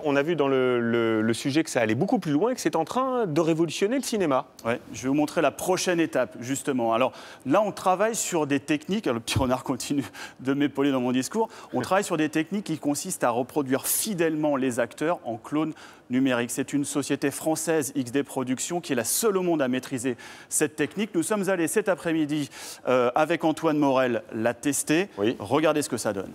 On a vu dans le sujet que ça allait beaucoup plus loin et que c'est en train de révolutionner le cinéma. Ouais, je vais vous montrer la prochaine étape, justement. Alors là, on travaille sur des techniques, alors, le petit renard continue de m'épauler dans mon discours, on travaille sur des techniques qui consistent à reproduire fidèlement les acteurs en clones numériques. C'est une société française, XD Productions, qui est la seule au monde à maîtriser cette technique. Nous sommes allés cet après-midi, avec Antoine Morel, la tester. Oui. Regardez ce que ça donne.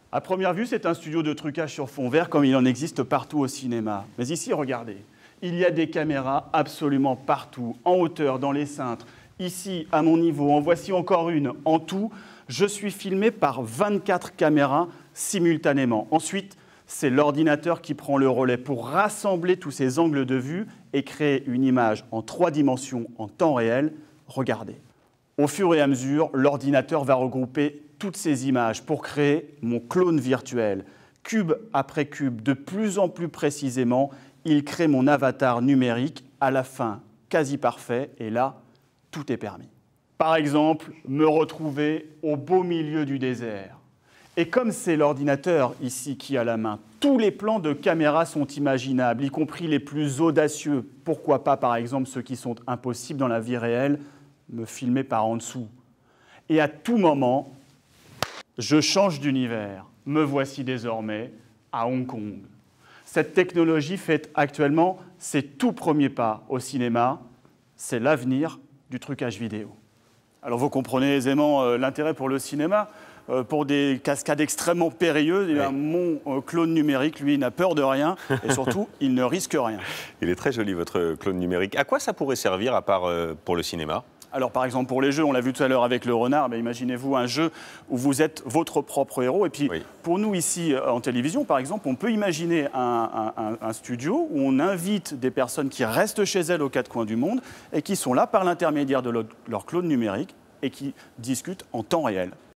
À première vue, c'est un studio de trucage sur fond vert comme il en existe partout au cinéma. Mais ici, regardez, il y a des caméras absolument partout, en hauteur, dans les cintres. Ici, à mon niveau, en voici encore une. En tout, je suis filmé par 24 caméras simultanément. Ensuite, c'est l'ordinateur qui prend le relais pour rassembler tous ces angles de vue et créer une image en 3 dimensions en temps réel. Regardez. Au fur et à mesure, l'ordinateur va regrouper toutes ces images pour créer mon clone virtuel. Cube après cube, de plus en plus précisément, il crée mon avatar numérique, à la fin quasi parfait, et là, tout est permis. Par exemple, me retrouver au beau milieu du désert. Et comme c'est l'ordinateur ici qui a la main, tous les plans de caméra sont imaginables, y compris les plus audacieux. Pourquoi pas, par exemple, ceux qui sont impossibles dans la vie réelle, me filmer par en dessous. Et à tout moment, je change d'univers. Me voici désormais à Hong Kong. Cette technologie fait actuellement ses tout premiers pas au cinéma. C'est l'avenir du trucage vidéo. Alors vous comprenez aisément l'intérêt pour le cinéma. Pour des cascades extrêmement périlleuses, oui. Mon clone numérique, lui, n'a peur de rien et surtout, il ne risque rien. Il est très joli, votre clone numérique. À quoi ça pourrait servir, à part pour le cinéma ? Alors, par exemple, pour les jeux, on l'a vu tout à l'heure avec le renard, imaginez-vous un jeu où vous êtes votre propre héros. Et puis, oui. Pour nous, ici, en télévision, par exemple, on peut imaginer un studio où on invite des personnes qui restent chez elles aux 4 coins du monde et qui sont là par l'intermédiaire de leur clone numérique et qui discutent en temps réel.